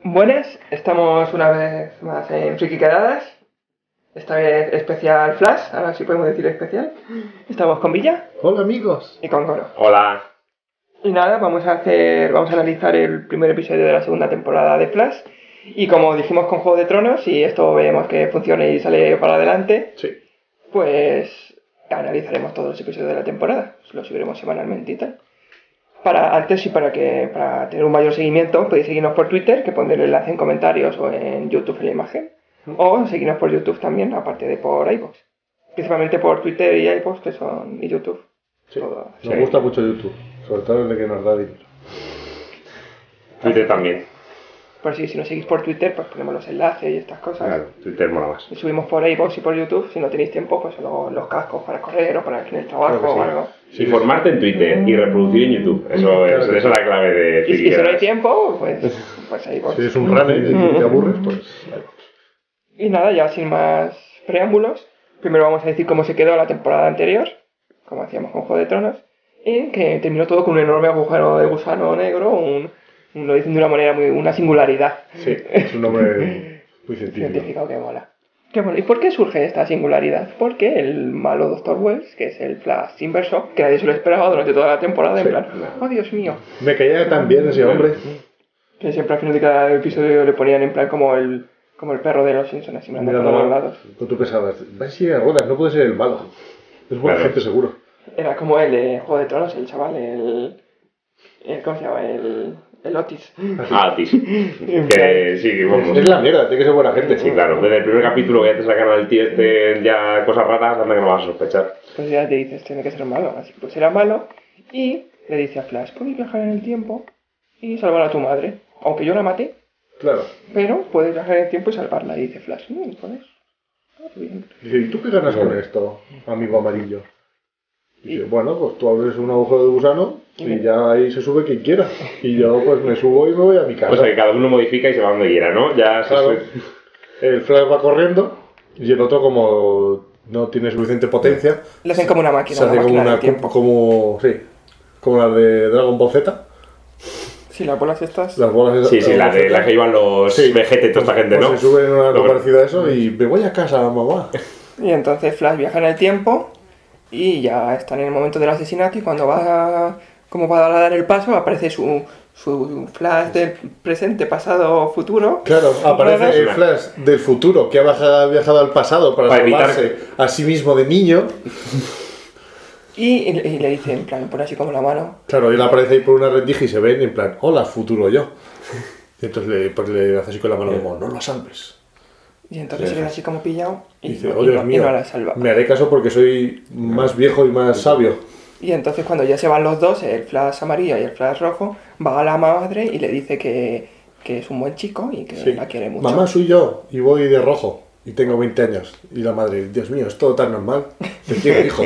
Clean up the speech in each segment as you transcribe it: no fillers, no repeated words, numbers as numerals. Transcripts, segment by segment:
Buenas, estamos una vez más en Friki Quedadas. Esta vez especial Flash, ahora sí podemos decir especial. Estamos con Villa. Hola amigos. Y con Goro. Hola. Y nada, vamos a analizar el primer episodio de la segunda temporada de Flash. Y como dijimos con Juego de Tronos, si esto vemos que funciona y sale para adelante, Sí. pues analizaremos todos los episodios de la temporada. Los subiremos semanalmente y tal. Para tener un mayor seguimiento, podéis seguirnos por Twitter, que pondré el enlace en comentarios o en YouTube en la imagen. O seguirnos por YouTube también, aparte de por iVoox. Principalmente por Twitter y iVoox, y YouTube. Sí. Todo. Nos gusta mucho YouTube, sobre todo el de que nos da dinero. Twitter también. Por si nos seguís por Twitter, pues ponemos los enlaces y estas cosas. Claro, Twitter mola más. Y subimos por iVoox y por YouTube. Si no tenéis tiempo, pues los cascos para correr o para ir en el trabajo Claro que sí. o algo. Sí, informarte en Twitter y reproducir en YouTube. Eso es, esa es la clave de Y si Friki no hay Quedadas. tiempo, pues iVoox. Si eres un runner y te aburres, pues... Y nada, ya sin más preámbulos, primero vamos a decir cómo se quedó la temporada anterior, como hacíamos con Juego de Tronos, y que terminó todo con un enorme agujero de gusano negro, lo dicen de una manera una singularidad. Sí, es un nombre muy científico. Científico que mola. Que bueno, ¿y por qué surge esta singularidad? Porque el malo Dr. Wells, que es el Flash inverso, que nadie se lo esperaba durante toda la temporada, Sí. en plan, oh Dios mío, Me caía tan bien ese hombre. que siempre al final de cada episodio le ponían en plan como el perro de los Simpsons, así mirando Mirando por los mal. lados. Tú pensabas, va en silla de ruedas, no puede ser el malo. Es buena Claro. gente seguro. Era como el de Juego de Tronos, el chaval, ¿cómo se llama? El Otis. Ah, Otis. Que sí, vamos. Es la mierda, tiene que ser buena gente. Sí, claro. Desde el primer capítulo que ya te sacaron al tío ya cosas raras, anda que no vas a sospechar. Pues ya te dices, tiene que ser malo. Así que pues era malo y le dice a Flash, puedes viajar en el tiempo y salvar a tu madre. Aunque yo la maté, Claro. pero puedes viajar en el tiempo y salvarla. Y dice Flash, pues... bien. Dice, ¿y tú qué ganas con esto, amigo amarillo? Dice, bueno, pues tú abres un agujero de gusano y ya ahí se sube quien quiera. Y yo pues me subo y me voy a mi casa. O sea que cada uno modifica y se va donde quiera, ¿no? Ya se Claro. El Flash va corriendo y el otro, como no tiene suficiente potencia, Le hacen como una máquina, se hace como máquina una del tiempo. como la de Dragon Ball Z. Si las bolas estas... Las bolas esas- Sí, la Ball Z, que llevan los Sí. Vegeta y toda esta gente, pues ¿no? se suben en algo Lo que- parecido a eso y me voy a casa, mamá. Y entonces Flash viaja en el tiempo y ya están en el momento del asesinato y cuando como va a dar el paso aparece su Flash del presente, pasado, futuro. Claro, aparece el Claro. Flash del futuro que ha viajado al pasado para Para salvarse a sí mismo de niño. Y le dice en plan, pone así como la mano. Claro, y él aparece ahí por una rendija y se ven en plan, hola, futuro yo. Y entonces le hace así con la mano como, no lo salves. Y entonces se queda así como pillado Y y, dice, y oh Dios no, y mío, no la salva. me haré caso porque soy más viejo y más sabio. Y entonces cuando ya se van los dos, el Flash amarillo y el Flash rojo, va a la madre y le dice que es un buen chico y que Sí. la quiere mucho. Mamá, soy yo y voy de rojo y tengo 20 años. Y la madre, Dios mío, es todo tan normal. Te quiero, hijo.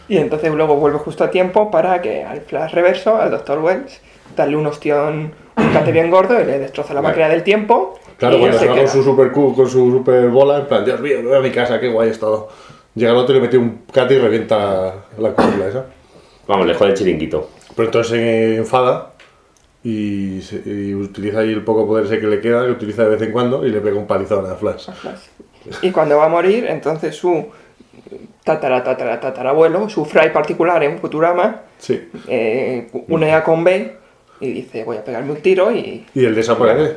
Y entonces luego vuelve justo a tiempo para que al Flash reverso, al Dr. Wells, darle un ostión, un cate bien gordo y le destroza la máquina del tiempo. Claro, y cuando él se va queda. con su super Q, con su super bola, en plan, Dios mío, me voy a mi casa, qué guay es todo. Llega el otro y le mete un cate y revienta la cúpula esa. Vamos, le jode el chiringuito. Pero entonces se enfada y utiliza ahí el poco poder ese que le queda, que utiliza de vez en cuando y le pega un palizón a Flash. Y cuando va a morir, entonces su tatarabuelo, su Fry particular en Futurama, Sí. une A con B y dice, voy a pegarme un tiro y Y el desaparece.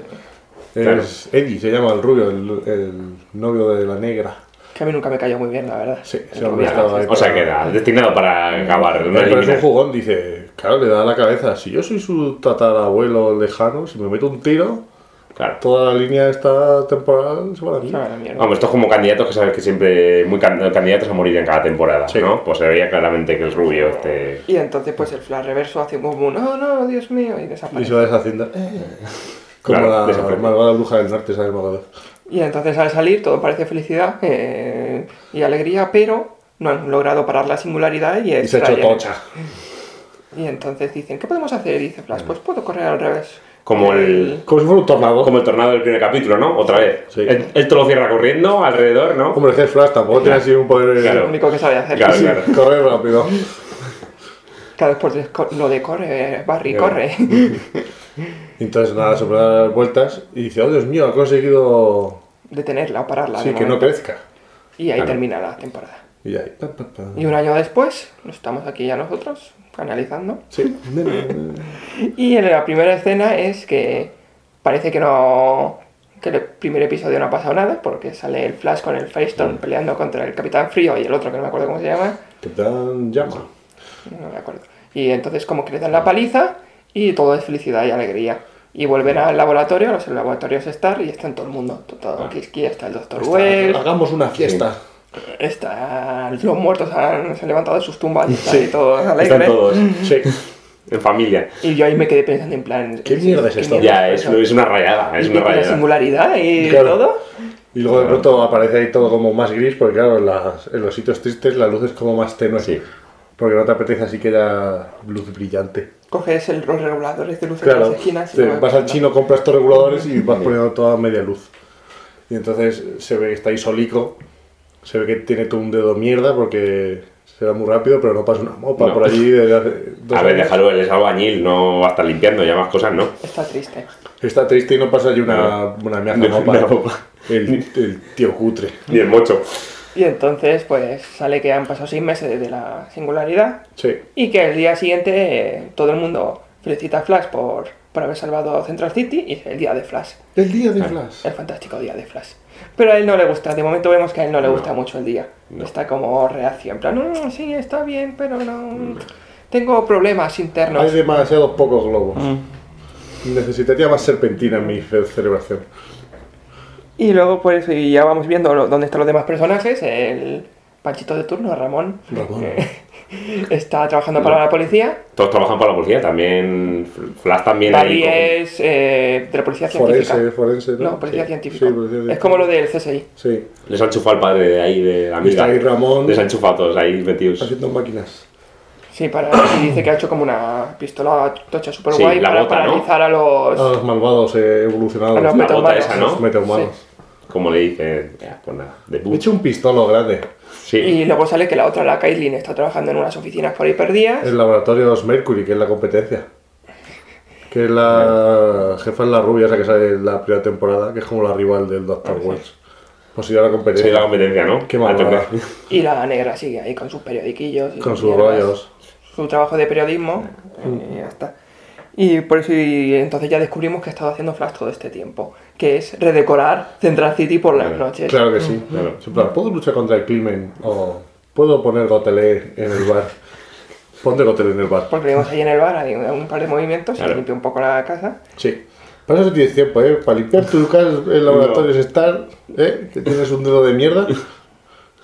Claro. Es Eddie, se llama el rubio, el novio de la negra. que a mí nunca me cayó muy bien, la verdad. Sí, ese El hombre rubio. estaba ahí. O sea que era destinado para acabar. No Pero es un eliminar. jugón, dice, claro, le da a la cabeza, si yo soy su tatarabuelo lejano, si me meto un tiro, Claro. toda la línea esta temporal se va a la Se mierda. va a la mierda. Vamos, esto es como candidatos que sabes que siempre muy candidatos a morir en cada temporada, Sí. ¿no? Pues se veía claramente que el rubio este... Y entonces pues el Flash reverso hace como un, no, Dios mío, y Y desaparece. se va deshaciendo. Como Claro, la desaparece. malvada bruja del norte, ¿sabes? Magador. Y entonces al salir todo parece felicidad y alegría, pero no han logrado parar la singularidad y Y se ha hecho extraen. tocha. Y entonces dicen, ¿qué podemos hacer? Y dice Flash, pues puedo correr al revés. Como el... Como si fuera un tornado. Como el tornado del primer capítulo, ¿no? Otra vez. Sí. Él todo lo cierra corriendo alrededor, ¿no? Hombre, es que el Flash tampoco tiene así un poder. Lo Claro. único que sabe hacer. Claro, claro. Correr rápido. Cada después de lo de corre, Barry, Claro. corre. Y entonces nada, se pone a dar vueltas y dice, oh Dios mío, ha conseguido Detenerla o pararla. sí, de que no momento. crezca. Y ahí Claro. termina la temporada. Y ahí, pa, pa, pa. Y un año después, estamos aquí ya nosotros, analizando. Sí. Y en la primera escena es que parece que no. Que el primer episodio no ha pasado nada, porque sale el Flash con el Firestorm peleando contra el Capitán Frío y el otro que no me acuerdo cómo se llama. Capitán Llama. No me acuerdo. Y entonces como que le dan la paliza y todo es felicidad y alegría. Y vuelven al laboratorio, a los laboratorios Star, y está en todo el mundo. Todo Kiski, está el Dr. Well, Hagamos una fiesta. está, los muertos se han levantado de sus tumbas y están Sí. ahí todos Están alegres. todos Sí. en familia. Y yo ahí me quedé pensando en plan... ¿Qué mierda es esto? mierda Ya, eso? es una rayada, es Y una la rayada. singularidad y Claro. todo. Y luego de pronto aparece ahí todo como más gris, porque claro, en los sitios tristes la luz es como más tenue. Sí. Porque no te apetece así que haya luz brillante. Coges los reguladores de luces de Claro, las esquinas y te luego- vas al chino, compras estos reguladores y vas poniendo toda media luz. Y entonces se ve que está ahí solico, se ve que tiene todo un dedo mierda porque se va muy rápido, pero no pasa una mopa No. por allí desde hace 2 A ver, años. déjalo, él es albañil, no va a estar limpiando ya más cosas, ¿no? Está triste. Está triste y no pasa allí una miaja No, mopa. una mopa. El tío cutre. Ni el mocho. Y entonces pues sale que han pasado 6 meses desde la singularidad Sí. y que el día siguiente todo el mundo felicita a Flash por haber salvado Central City y es el día de Flash. El día de Flash. El fantástico día de Flash. Pero a él no le gusta, de momento vemos que a él no le gusta mucho el día. No. Está como reacio, en plan, sí, está bien, pero no... Tengo problemas internos. Hay demasiados pocos globos. Necesitaría más serpentina en mi celebración. Y luego pues y ya vamos viendo dónde están los demás personajes. El Panchito de turno, Ramón, Ramón. está trabajando para la policía. Todos trabajan para la policía, también. Flash también Barry ahí. es de la policía científica. Forense, ¿no? No, policía Sí. científica. Sí, policía científica. Es como lo del CSI. Sí, Les ha enchufado el padre de ahí, de la amiga. está ahí Ramón. Les ha enchufado todos ahí metidos. haciendo máquinas. Sí, y dice que ha hecho como una pistola tocha super Sí, guay la para bota, ¿no? paralizar a A los... los malvados evolucionados. A los La bota metahumanos. esa, ¿no? Los metahumanos. Como le dicen, ya, pues nada, de He boot. hecho un pistolo grande. Sí. Y luego sale que la otra, la Caitlyn, está trabajando en unas oficinas por ahí perdidas. El laboratorio Mercury, que es la competencia. Que es la jefa es la rubia esa que sale en la primera temporada, que es como la rival del Dr. Wells. Pues sí, la Sí, competencia. la competencia, ¿no? Qué malvada. Y la negra sigue ahí con sus periodiquillos. Y Con sus mierdas, rollos. Su trabajo de periodismo. Y ya está. Y por eso y entonces ya descubrimos que ha estado haciendo Flash todo este tiempo. Que es redecorar Central City por las Claro. noches. Claro que sí. Claro. En plan, ¿puedo luchar contra el crimen? O ¿puedo poner gotelé en el bar? Ponte gotelé en el bar. Porque vimos ahí en el bar, hay un par de movimientos, Claro. se limpia un poco la casa. Sí. Para eso tienes tiempo, ¿eh? Para limpiar tu casa el laboratorio es estar, ¿eh? Que tienes un dedo de mierda.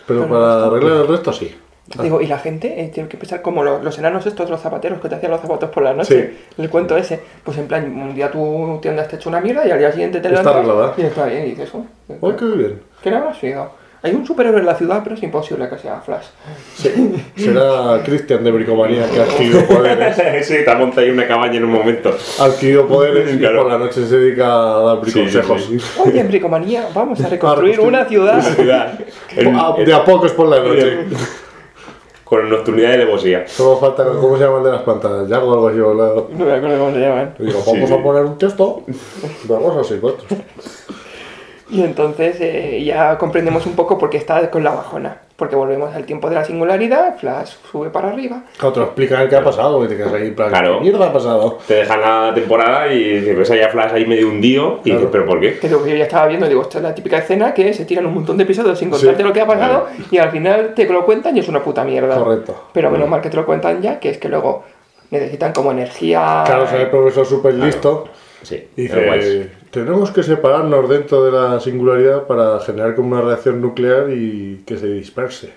Pero para arreglar el resto, sí. Digo, y la gente tiene que pensar como los enanos estos, los zapateros que te hacían los zapatos por la noche. El cuento ese. Pues en plan, un día tu tienda está hecho una mierda y al día siguiente te Está levantas arreglada. y está bien. Y dices, ¡Oh, qué bien! ¿qué le habrá sido? Hay un superhéroe en la ciudad, pero es imposible que sea Flash. Sí. Será Christian de Bricomanía que ha adquirido poderes. Sí, te ha montado ahí una cabaña en un momento. Ha adquirido poderes y Claro. por la noche se dedica a dar briconsejos. Sí, sí, Oye, en Bricomanía, vamos a reconstruir una ciudad. De a pocos por la noche. Con nocturnidad y alevosía. Solo falta, ¿cómo se llama el de las plantas? Ya o algo así. O No me acuerdo cómo se llaman. digo, Sí, vamos sí. a poner un texto. Vamos así, cuatro. Y entonces ya comprendemos un poco por qué está con la bajona. Porque volvemos al tiempo de la singularidad, Flash sube para arriba. Claro, te lo explican qué ha pasado. Y te quedas ahí en plan, Claro. ¿qué mierda ha pasado? Te dejan la temporada y ves allá Flash ahí medio hundido y Claro. dices, ¿pero por qué? Que es lo que yo ya estaba viendo, digo, esta es la típica escena que se tiran un montón de episodios sin contarte Sí. lo que ha pasado y al final te lo cuentan y es una puta mierda. Correcto. Pero menos mal que te lo cuentan ya, que es que luego necesitan como energía... Claro, sale el profesor súper listo. Sí, Y pero guays. dice, tenemos que separarnos dentro de la singularidad para generar como una reacción nuclear y que se disperse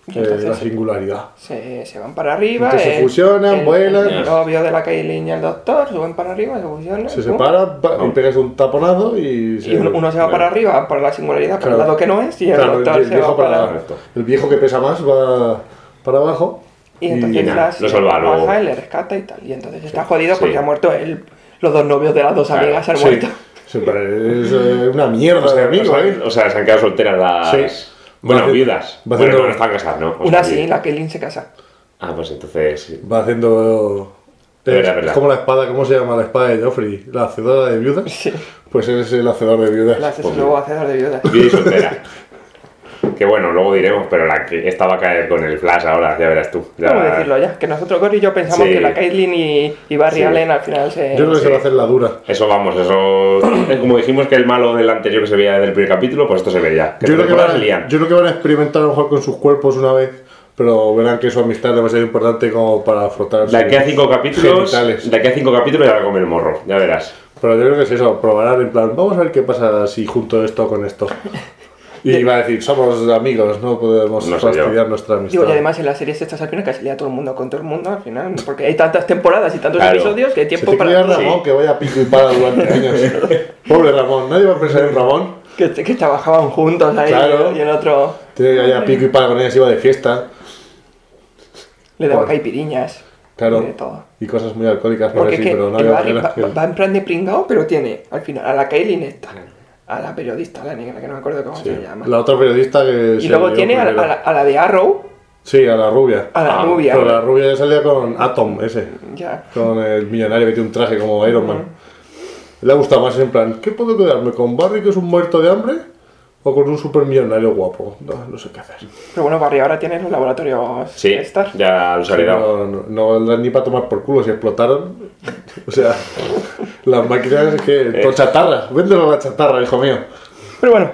Y entonces la singularidad. se van para arriba. Entonces se fusionan, vuelan. El novio de la Caitlyn y el doctor suben para arriba, se fusionan. Se pum. separan y pegas un taponazo y... Y uno se va para arriba, para la singularidad, para el Claro. lado que no es, y el Claro, doctor el se viejo va para... Correcto. El viejo que pesa más va para abajo. Y entonces Y nada, Flash lo salva luego. baja y le rescata y tal. Y entonces está jodido Sí. porque ha muerto los dos novios de las dos Claro, amigas han Sí. muerto. Siempre es una mierda de amigo, ¿eh? O sea, se han quedado solteras las... Sí. Bueno, Va haciendo- viudas. va Bueno, haciendo- no están casadas, ¿no? O Una sea, sí, la Caitlyn se casa. Ah, pues entonces... Va haciendo Es como la espada, ¿cómo se llama la espada de Joffrey? ¿La hacedora de viudas? Sí. Pues eres el hacedor de viudas. La haces luego hacedor de viudas. Viuda y soltera. Que bueno, luego diremos, pero esta va a caer con el Flash ahora, ya verás tú. Ya... Vamos a decirlo ya, que nosotros, Cory y yo, pensamos Sí. que la Caitlyn y Barry Sí. Allen al final se... Yo creo que se va a hacer la dura. Eso vamos, eso... Como dijimos que el malo del anterior que se veía del primer capítulo, pues esto se ve ya. Yo creo que se lían. van a experimentar a lo mejor con sus cuerpos una vez, pero verán que su amistad es demasiado importante como para frotarse. De aquí a 5 capítulos, genitales. de aquí a 5 capítulos ya va a comer el morro, ya verás. Pero yo creo que es eso, probarán en plan, vamos a ver qué pasa si junto esto con esto. Y va a decir, somos amigos, no podemos No sé yo. fastidiar nuestra amistad. Digo, y además en las series estas al final que se lía todo el mundo con todo el mundo al final, porque hay tantas temporadas y tantos Claro. episodios que hay Se tiempo te para... cría Ramón, que vaya pico y pala durante años. Pobre Ramón, nadie va a pensar en Ramón. Que trabajaban juntos ahí Claro. y el otro Tiene que ir a pico y pala con ella, se iba de fiesta. le daba Bueno. caipiriñas Claro. y de todo. Y cosas muy alcohólicas, por Porque así, es que pero no el había Barry manera que... va en plan de pringao, pero tiene al final a la Caitlyn esta, a la periodista, la negra, que no me acuerdo cómo Sí. se llama. La otra periodista que... Y luego tiene a la de Arrow, Sí, a la rubia. a la rubia. Pero la rubia ya salía con Atom, ese. Ya. Con el millonario que tiene un traje como Iron Man. Le ha gustado más en plan, ¿qué puedo quedarme? ¿Con Barry que es un muerto de hambre? ¿O con un supermillonario guapo? No sé qué hacer. Pero bueno, Barry ahora tiene los laboratorios Sí, Star. ya los ha heredado. No dan ni para tomar por culo si explotaron. O sea, las máquinas es que... Todo chatarra. Véndelo a la chatarra, hijo mío. Pero bueno,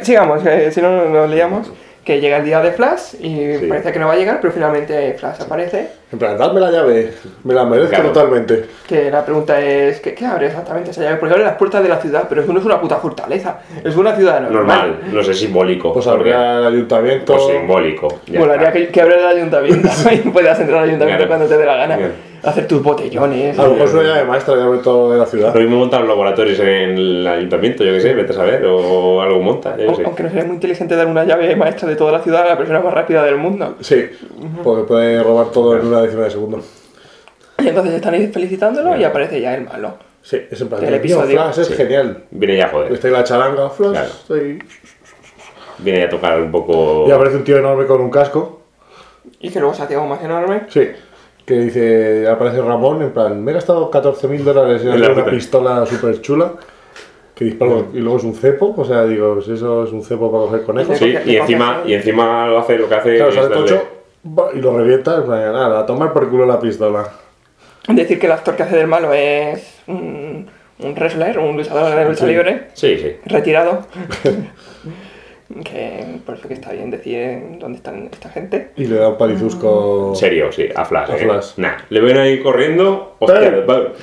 sigamos, que si no nos liamos. Que llega el día de Flash y Sí. parece que no va a llegar, pero finalmente Flash aparece. En plan, dadme la llave. Me la merezco Claro. totalmente. Que la pregunta es, ¿qué abre exactamente esa llave? Porque abre las puertas de la ciudad, pero eso no es una puta fortaleza, es una ciudad normal. Normal, no sé, simbólico. Pues porque- habría el ayuntamiento... Pues simbólico. ya Molaría está. que abra el ayuntamiento y puedas entrar al ayuntamiento Claro. cuando te dé la gana. Claro. Hacer tus botellones. A lo mejor es una llave maestra, llave todo de la ciudad. Lo mismo montan los laboratorios en el ayuntamiento, yo qué sé, vete a saber, o algo monta, yo qué sé. Aunque no sería muy inteligente dar una llave maestra de toda la ciudad a la persona más rápida del mundo. Sí, porque puede robar todo en una décima de segundo. Y entonces están ahí felicitándolo y aparece ya el malo. Sí, es en plan, Del el mío, episodio. Flash es Sí. genial. Viene ya a joder, Está ahí la charanga, Flash, Claro. está ahí. viene ya a tocar un poco... Y aparece un tío enorme con un casco. Y que luego se hace aún más enorme. Sí. Que dice, aparece Ramón, en plan, me he gastado $14.000 en En la hacer una puta. pistola súper chula. Que dispara, y luego es un cepo, o sea, digo, pues eso es un cepo para coger conejos. Sí, Le y encima lo que hace Claro, es sale darle- tocho y lo revienta, en plan, nada, a tomar por culo la pistola. Decir que el actor que hace del malo es un wrestler, un luchador de lucha Sí. libre, Sí, sí. retirado. Que por eso que está bien decir dónde están esta gente. Y le da un palizusco. En serio, sí, a Flash. A Flash. Nah, le ven ahí corriendo, hostia,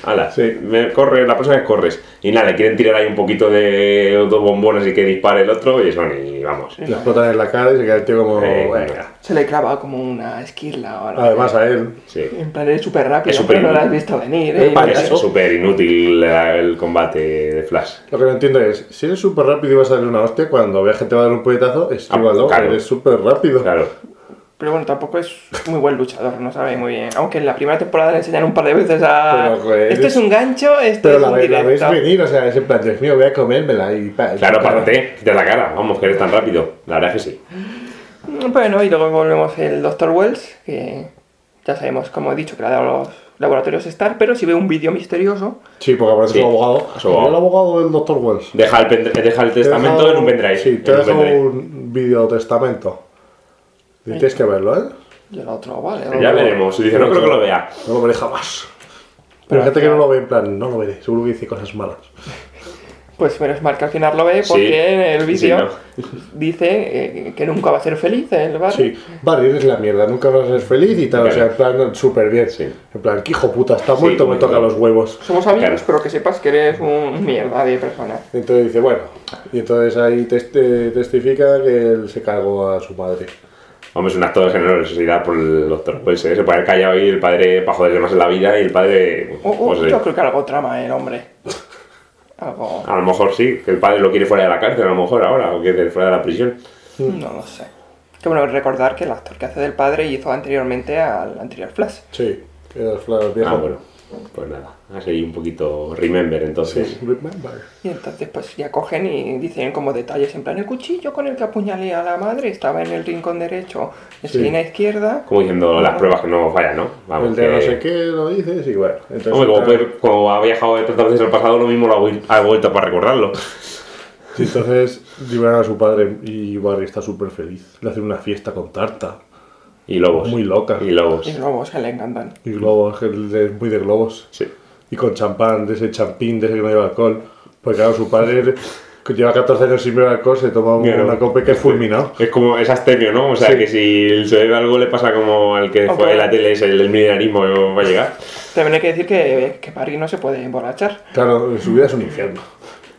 ala, Sí. corre, la próxima vez corres. Y nada, le quieren tirar ahí un poquito de dos bombones y que dispare el otro, y eso, y vamos. Le explotan en la cara y se queda el tío como. Bueno. Venga. Se le clava como una esquirla o algo. Además a él. Sí. En plan, es súper rápido, Es súper pero no lo has inútil. visto venir. Es ¿eh? payaso. Es súper inútil el combate de Flash. Lo que no entiendo es, si eres súper rápido y vas a darle una hostia, cuando veas que te va a dar un puñetazo, esquívalo, claro. eres súper rápido. Claro. Pero bueno, tampoco es muy buen luchador, no sabe muy bien. Aunque en la primera temporada le enseñan un par de veces a... Pero, joder, esto es un gancho, esto Pero es la, un la ves directo. venir, o sea, es en plan, Dios mío, voy a comérmela y pa, Claro, pa- párate, quita la cara. Vamos, que eres tan rápido. La verdad es que sí. Bueno, y luego volvemos el Dr. Wells, que ya sabemos, como he dicho, que le ha dado los laboratorios Star, pero si ve un vídeo misterioso, Sí, porque aparece Sí, su abogado. su abogado. El abogado del Dr. Wells. Deja el Te testamento deja en un pendrive. Sí, te en un deja pendrive. un videotestamento. Y tienes que verlo, ¿eh? y el otro, vale. Ya veremos. Y dice, no creo que lo vea. No lo veré jamás. Pero hay gente que no lo ve en plan, no lo veré, seguro que dice cosas malas. Pues menos mal que al final lo ve, Sí, porque en el vídeo sí, dice que nunca va a ser feliz el Barry. Sí, Barry, eres la mierda, nunca vas a ser feliz y tal, o sea, en plan, súper bien. Sí. En plan, que hijo puta, está Sí, muerto, me muy toca bien. los huevos. Somos amigos, Claro. pero que sepas que eres un mierda de persona. Entonces dice, bueno, y entonces ahí testifica que él se cargó a su madre. Hombre, es un acto de generosidad por el doctor. Pues se puede haber callado y el padre para joderle más en la vida y el padre... pues, Yo creo que algo trama el hombre. Algo... a lo mejor sí, que el padre lo quiere fuera de la cárcel a lo mejor ahora, o quiere fuera de la prisión. No lo sé. Que bueno, recordar que el actor que hace del padre hizo anteriormente al anterior Flash. Sí, que era el Flash viejo. Ah, bueno. Pues nada, así un poquito remember entonces. Sí, remember. Y entonces pues ya cogen y dicen como detalles en plan el cuchillo con el que apuñalé a la madre estaba en el rincón derecho, esquina izquierda. Como diciendo las pruebas que no fallan, ¿no? El de no sé qué lo dices y bueno. Entonces, Hombre, como ha viajado tantas veces al pasado, lo mismo lo ha vuelto para recordarlo. sí, entonces liberan a su padre y Barry está súper feliz. Le hacen una fiesta con tarta. Y lobos. Muy loca. Y lobos. Y luego se le encantan. Y globos, él es muy de globos. Sí. Y con champán, de ese champín, de ese que no lleva alcohol. Porque claro, su padre, que lleva 14 años sin beber alcohol, se toma una copa que es fulminado. Es como, es abstemio, ¿no? O sea, Sí. que si se bebe algo le pasa como al que fue en la tele, es el milenarismo va a llegar. También hay que decir que Barry no se puede emborrachar. Claro, su vida es un infierno.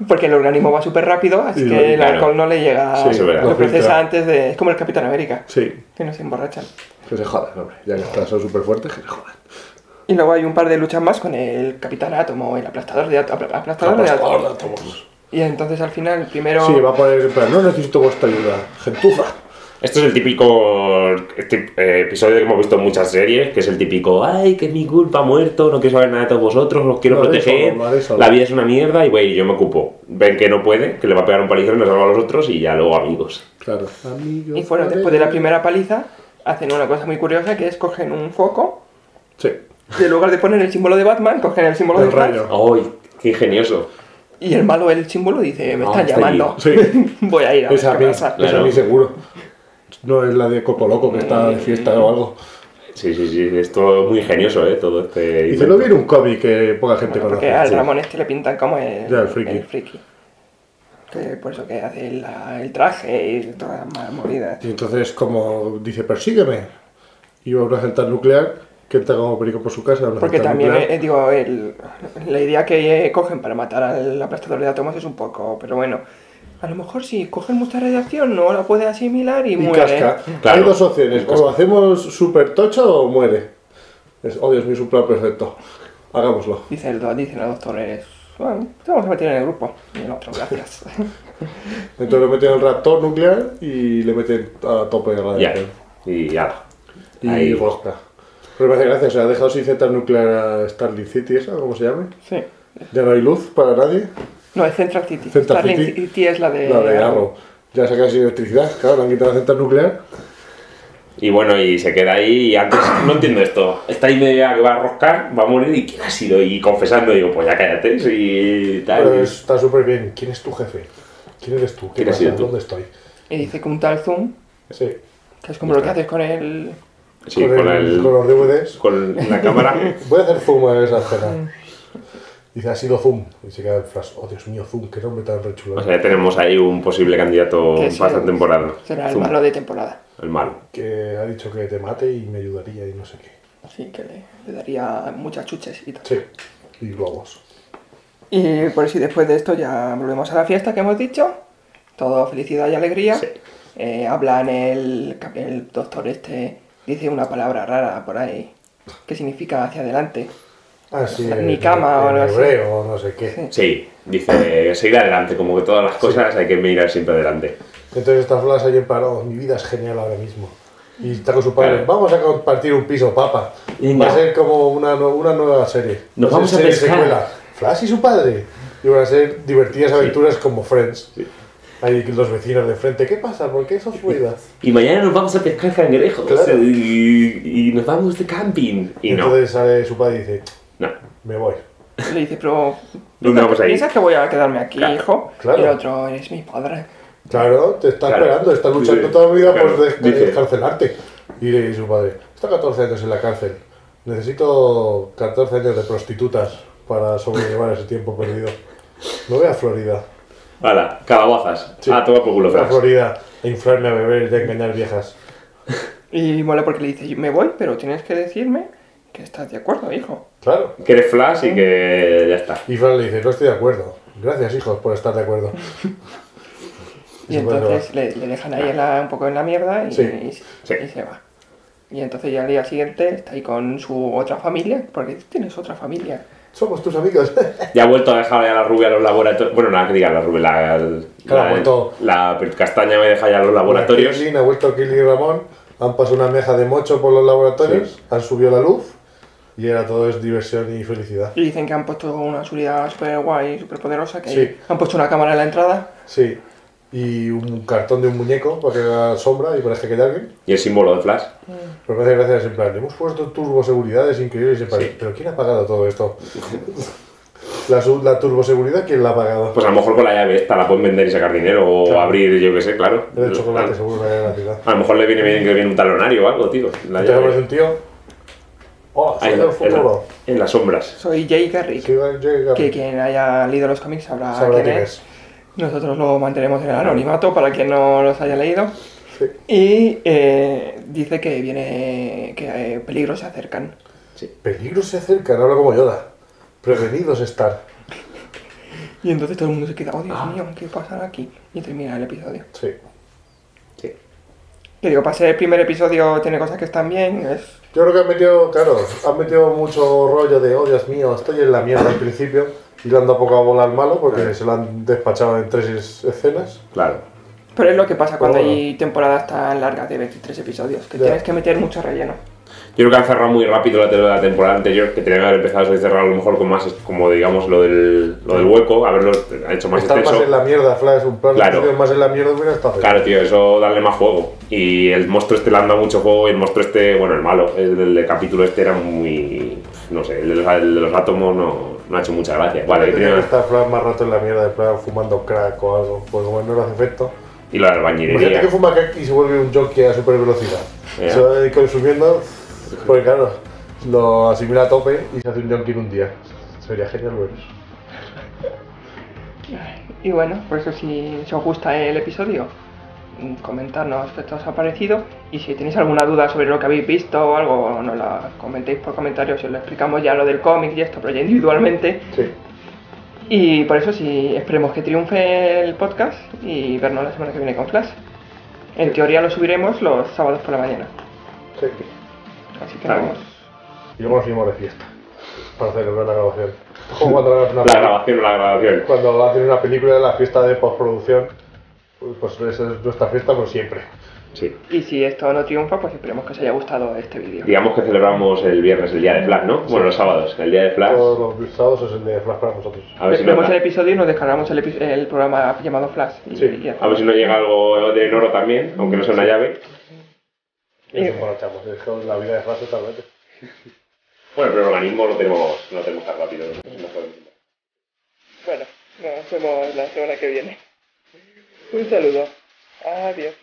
Porque el organismo va súper rápido, así Y que el claro. alcohol no le llega. Sí, eso es verdad. Lo Lo procesa filtra. antes de. Es como el Capitán América, Sí, que no se emborrachan. que se jodan, hombre. Ya que están, son súper fuertes, que se jodan. Y luego hay un par de luchas más con el Capitán Átomo, el aplastador de átomos. Y entonces al final, primero. Sí, va a poner, pero no necesito vuestra ayuda. Gentuza. Esto es el típico episodio que hemos visto en muchas series, que es el típico, ay, que es mi culpa, muerto, no quiero saber nada de todos vosotros, os quiero Lo haré proteger, solo, lo haré solo". la vida es una mierda y güey, yo me ocupo. Ven que no puede, que le va a pegar un palizón, le salva a los otros y ya luego amigos. Claro. Amigos, Y bueno, después de la primera paliza, hacen una cosa muy curiosa que es cogen un foco Sí. y en lugar de poner el símbolo de Batman, cogen el símbolo El de Flash. rayo. ¡Ay, qué ingenioso! Y el malo el símbolo dice, me No, están está llamando. Sí. Voy a ir a ver Esa a qué mí, pasa. esa a Claro. mí seguro. No es la de Coco Loco que está de fiesta o algo. Sí, es todo muy ingenioso, todo este... Dice, no viene un cómic que poca gente Bueno, porque conoce. al sí. Ramón este le pintan como Ya, el friki. Que por eso que hace el traje y todas las movidas. Y entonces, como dice, persígueme. Y va a una central nuclear que entra como perico por su casa. Una Porque central también, nuclear. la idea que cogen para matar al aplastador de átomos es un poco, pero bueno, a lo mejor si cogen mucha radiación no la puede asimilar y Y muere. casca. Claro. Hay dos opciones. O lo hacemos súper tocho o muere. Oh, Dios mío, es un plan perfecto. Hagámoslo. Dice el doctor, bueno, te vamos a meter en el grupo. Y el otro, gracias. Entonces lo meten en el reactor nuclear y le meten a tope de Ya, radiación. y ala. Y Ahí. rosca. Pero me hace gracia, o sea, ha dejado sin central nuclear a Starling City, ¿esa? ¿Cómo se llame? Sí. Ya no hay luz para nadie. No, es Central City. Central Starling City. City es la de... La de Arrow. Ya se ha quedado sin electricidad, claro, le han quitado la central nuclear. Y bueno, y se queda ahí y antes, no entiendo esto, esta idea que va a roscar, va a morir y ¿quién ha sido? Y confesando, digo, pues ya cállate, y tal. Pero está súper bien. ¿Quién es tu jefe? ¿Quién eres tú? ¿Qué ¿Quién has pasa? sido tú? ¿Dónde estoy? Y dice que un tal Zoom, Sí. que es como lo que haces con el... Sí, con los DVDs. con la cámara. Voy a hacer zoom a esa escena. Dice, ha sido Zoom. Y se queda el flash. Oh, Dios mío, Zoom, qué nombre tan rechulo. O sea, ya tenemos ahí un posible candidato Que sí, para esta temporada. Será el Zoom, malo de temporada. El malo. Que ha dicho que te mate y me ayudaría y no sé qué. Así que le daría muchas chuches y tal. Sí. Y globos. Y por eso y después de esto ya volvemos a la fiesta que hemos dicho. Todo felicidad y alegría. Sí. Hablan el doctor este, dice una palabra rara por ahí, que significa hacia adelante. Ah, sí. Ni cama o en algo así. hebreo o no sé qué. Sí. Sí, dice, seguir adelante, como que todas las cosas hay que mirar siempre adelante. Entonces está Flash ahí en paro. Mi vida es genial ahora mismo. Y está con su padre. Claro. Vamos a compartir un piso, papá. Venga. Va a ser como una nueva serie. Nos Va vamos a ser pescar. secuela. Flash y su padre. Y van a ser divertidas aventuras como Friends. Sí. Ahí los vecinos de frente. ¿Qué pasa? ¿Por qué esos ruidos? Y mañana nos vamos a pescar cangrejos. Claro. Y nos vamos de camping. Y no. Entonces sale su padre y dice, No. me voy. Le dice, pero... ¿Dónde vamos a ir? ¿Piensas que voy a quedarme aquí, Claro, hijo? claro. Y el otro, eres mi padre. Claro, te está Claro. esperando, está luchando Sí. toda la vida Claro. por Dice- descarcelarte. Y su padre, está 14 años en la cárcel. Necesito 14 años de prostitutas para sobrellevar ese tiempo perdido. Me voy a Florida. Hala, calabazas. Sí. Ah, toma por culo, Me voy a Flash. Florida a inflarme a beber y a engañar viejas. Y mola porque le dice, me voy, pero tienes que decirme que estás de acuerdo, hijo. Claro. Que eres Flash y que ya está. Y Fran le dice, no estoy de acuerdo. Gracias, hijos, por estar de acuerdo. Y su padre entonces le dejan ahí un poco en la mierda y, Sí. Sí. y se va. Y entonces ya al día siguiente está ahí con su otra familia, porque tienes otra familia. Somos tus amigos. Ya ha vuelto a dejar ya la rubia a los laboratorios. Bueno, nada que diga la rubia, Claro, ha vuelto- la castaña me deja ya a los laboratorios. Ha vuelto Kirly y Ramón. Han pasado una meja de mocho por los laboratorios. Han subido la luz. y era todo es diversión y felicidad. Y dicen que han puesto una seguridad súper guay, súper poderosa, que Sí. han puesto una cámara en la entrada. Sí, y un cartón de un muñeco para que haga sombra y parezca que hay alguien. Y el símbolo de Flash. Pero me hace gracia, en plan, hemos puesto turboseguridades increíbles y Sí. pero ¿quién ha pagado todo esto? La turboseguridad, ¿quién la ha pagado? Pues a lo mejor con la llave esta la pueden vender y sacar dinero o Claro. abrir, yo qué sé, claro. El chocolate seguro que hay en la ciudad. A lo mejor le viene bien que viene un talonario o algo, tío. La Entonces aparece llave. un tío. Hola, soy Ahí, del futuro. en las sombras. Soy Jay Garrick, Sí, llega. que quien haya leído los cómics sabrá Sabrá quién es. Nosotros lo mantenemos en el anonimato para quien no los haya leído. Sí. Y dice que viene que peligros se acercan. Peligros se acercan, habla como Yoda. Prevenidos estar. Y entonces todo el mundo se queda, oh Dios mío, ¿qué pasará aquí? Y termina el episodio. Sí. Sí. Que digo, para ser el primer episodio tiene cosas que están bien. Yo creo que han metido mucho rollo de, oh Dios mío, estoy en la mierda al principio. Y le han dado poca bola al malo porque se lo han despachado en 3 escenas. Claro. Pero es lo que pasa cuando Pero bueno. hay temporadas tan largas de 23 episodios, que Ya. tienes que meter mucho relleno. Yo creo que han cerrado muy rápido la temporada anterior, que tenía que haber empezado a cerrar a lo mejor con más, como digamos, lo del hueco, haberlo hecho más Estar más extenso. en la mierda, Flash, un plan Claro. de episodios más en la mierda hubiera estado feo. Claro, tío, eso darle más juego. Y el monstruo este le han dado mucho juego y el monstruo este, bueno, el malo, el del capítulo este era muy... no sé, el de los átomos no ha hecho mucha gracia. Vale, Tenía tenía- que estar Flash más rato en la mierda, en plan fumando crack o algo, porque como no le hace efecto. y la Imagínate albañilería. que fuma crack y se vuelve un jockey a super velocidad. Ya. Se va a ir consumiendo, porque claro, lo asimila a tope y se hace un jockey en un día. Sería genial ver eso. Y bueno, por eso si os gusta el episodio, comentarnos qué os ha parecido. Y si tenéis alguna duda sobre lo que habéis visto o algo, nos la comentéis por comentarios y os lo explicamos ya lo del cómic y esto, pero ya individualmente. Sí. Y por eso sí, esperemos que triunfe el podcast y vernos la semana que viene con Flash. En teoría lo subiremos los sábados por la mañana. Sí. Así que Claro. vamos. Y luego nos fuimos de fiesta para celebrar la grabación. Es como cuando grabas una La película. grabación o la grabación. Cuando hacen una película, la fiesta de postproducción, pues esa es nuestra fiesta por siempre. Sí. Y si esto no triunfa, pues esperemos que os haya gustado este vídeo. Digamos que celebramos el viernes el día de Flash, ¿no? Bueno, los sábados, el día de Flash. Todos los sábados es el de Flash para nosotros. A ver si Vemos nos el da. episodio y nos descargamos el programa llamado Flash. Y, Sí. y A ver si nos llega algo de oro también, aunque no sea una llave. Y nos emborrachamos. Es que la vida de Flash totalmente. Bueno, pero el organismo no tenemos tan rápido. No podemos. Bueno, nos vemos la semana que viene. Un saludo. Adiós.